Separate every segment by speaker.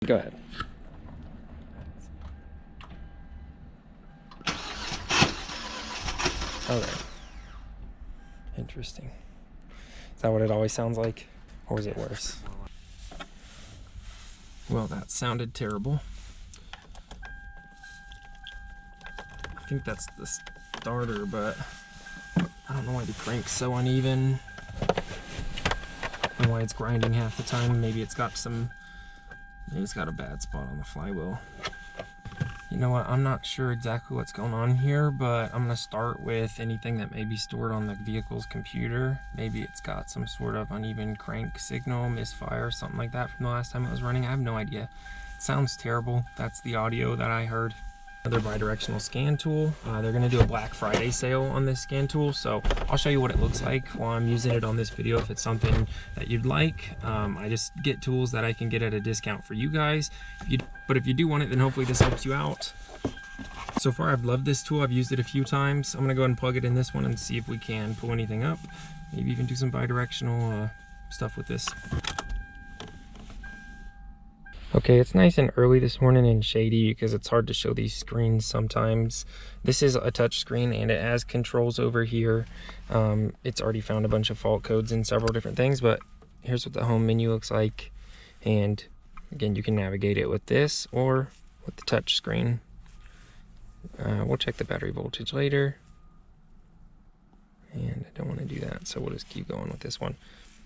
Speaker 1: Go ahead. Okay. Interesting. Is that what it always sounds like? Or is it worse? Well, that sounded terrible. I think that's the starter, but I don't know why the crank's so uneven. And why it's grinding half the time. Maybe it's got a bad spot on the flywheel. You know what, I'm not sure exactly what's going on here, but I'm gonna start with anything that may be stored on the vehicle's computer. Maybe it's got some sort of uneven crank signal, misfire, something like that from the last time it was running. I have no idea. It sounds terrible. That's the audio that I heard. Another bi-directional scan tool. They're gonna do a Black Friday sale on this scan tool, so I'll show you what it looks like while I'm using it on this video if it's something that you'd like. I just get tools that I can get at a discount for you guys. But if you do want it, then hopefully this helps you out. So far I've loved this tool. I've used it a few times. I'm gonna go ahead and plug it in this one and see if we can pull anything up. Maybe even do some bi-directional stuff with this. Okay, it's nice and early this morning and shady because it's hard to show these screens sometimes. This is a touch screen and it has controls over here. It's already found a bunch of fault codes in several different things, but here's what the home menu looks like. And again, you can navigate it with this or with the touch screen. We'll check the battery voltage later. And I don't want to do that, so we'll just keep going with this one.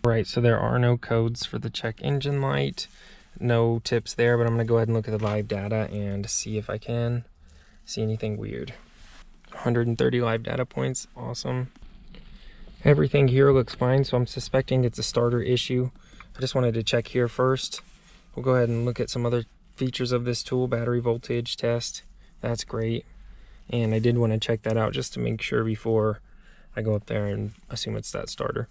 Speaker 1: All right, so there are no codes for the check engine light. No tips there, but I'm gonna go ahead and look at the live data and see if I can see anything weird. 130 live data points, awesome. Everything here looks fine, so I'm suspecting it's a starter issue. I just wanted to check here first. We'll go ahead and look at some other features of this tool. Battery voltage test, that's great. And I did want to check that out just to make sure before I go up there and assume it's that starter.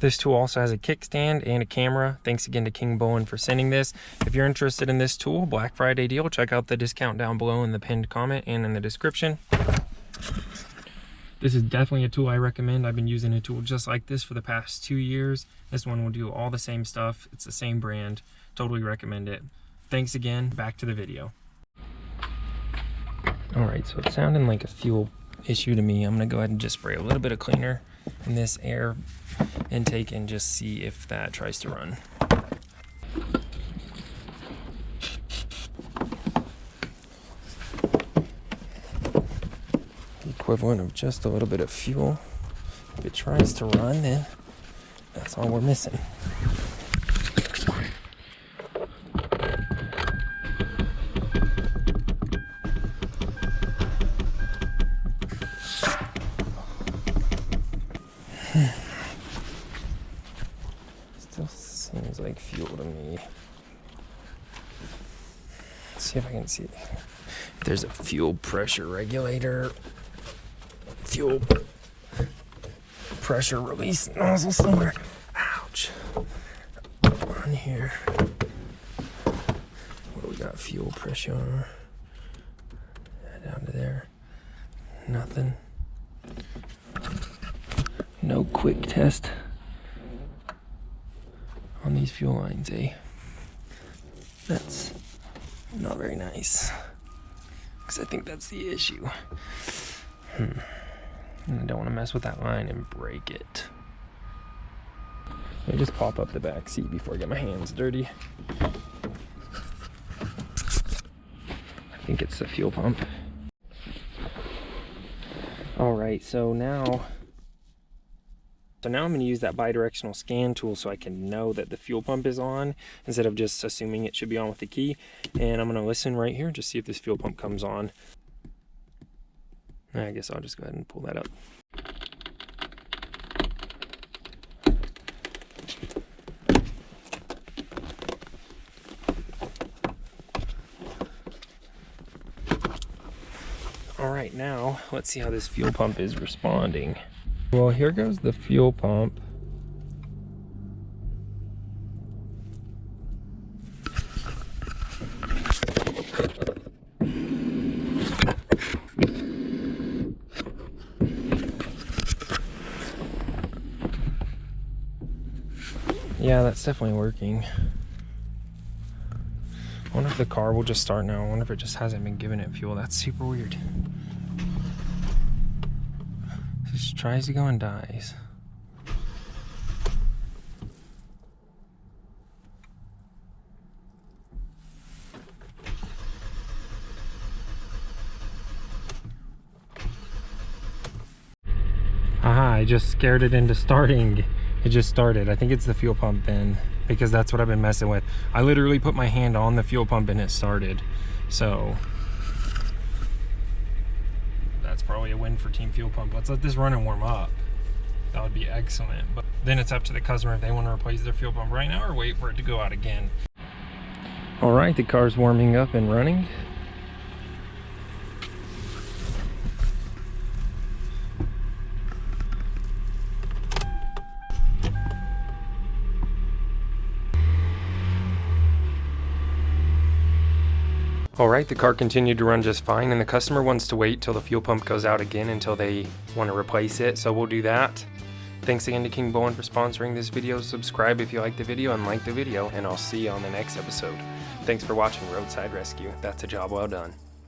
Speaker 1: This tool also has a kickstand and a camera. Thanks again to Kingbolen for sending this. If you're interested in this tool, Black Friday deal, check out the discount down below in the pinned comment and in the description. This is definitely a tool I recommend. I've been using a tool just like this for the past 2 years. This one will do all the same stuff. It's the same brand. Totally recommend it. Thanks again. Back to the video. All right, so it's sounding like a fuel issue to me. I'm gonna go ahead and just spray a little bit of cleaner in this air intake and just see if that tries to run. The equivalent of just a little bit of fuel. If it tries to run, then that's all we're missing. Still seems like fuel to me. Let's see if I can see if there's a fuel pressure regulator, fuel pressure release nozzle somewhere. Ouch. On here. What do we got? Fuel pressure. Down to there. Nothing. No quick test on these fuel lines, eh? That's not very nice, because I think that's the issue. And I don't want to mess with that line and break it. Let me just pop up the back seat before I get my hands dirty. I think it's the fuel pump. All right, so now I'm going to use that bi-directional scan tool so I can know that the fuel pump is on instead of just assuming it should be on with the key. And I'm going to listen right here, just see if this fuel pump comes on. I guess I'll just go ahead and pull that up. All right, now let's see how this fuel pump is responding. Well, here goes the fuel pump. Yeah, that's definitely working. I wonder if the car will just start now. I wonder if it just hasn't been giving it fuel. That's super weird. It just tries to go and dies. Aha, I just scared it into starting. It just started. I think it's the fuel pump then, because that's what I've been messing with. I literally put my hand on the fuel pump and it started. So that's probably a win for Team Fuel Pump. Let's let this run and warm up. That would be excellent. But then it's up to the customer if they want to replace their fuel pump right now or wait for it to go out again. All right, the car's warming up and running. Alright, the car continued to run just fine, and the customer wants to wait till the fuel pump goes out again until they want to replace it, so we'll do that. Thanks again to Kingbolen for sponsoring this video. Subscribe if you like the video and like the video, and I'll see you on the next episode. Thanks for watching Roadside Rescue. That's a job well done.